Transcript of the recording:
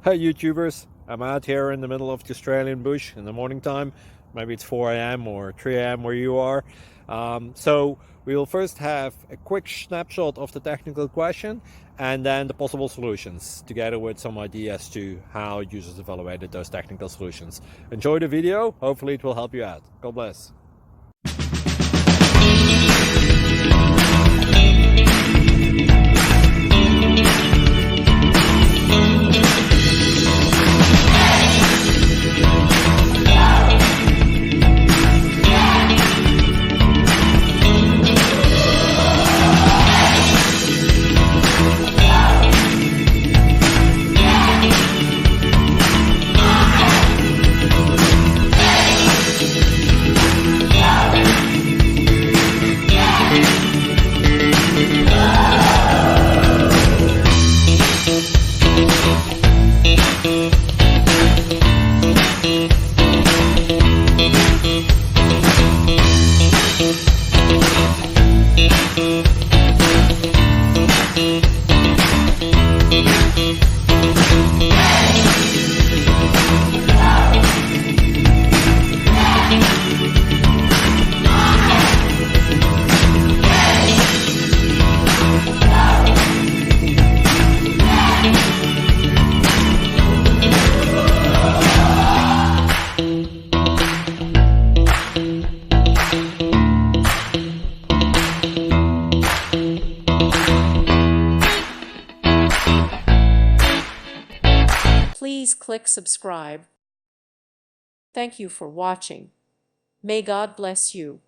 Hey YouTubers, I'm out here in the middle of the Australian bush in the morning time. Maybe it's 4 a.m. or 3 a.m. where you are. So we will first have a quick snapshot of the technical question and then the possible solutions, together with some ideas to how users evaluated those technical solutions. Enjoy the video, hopefully it will help you out. God bless. Please click subscribe. Thank you for watching. May God bless you.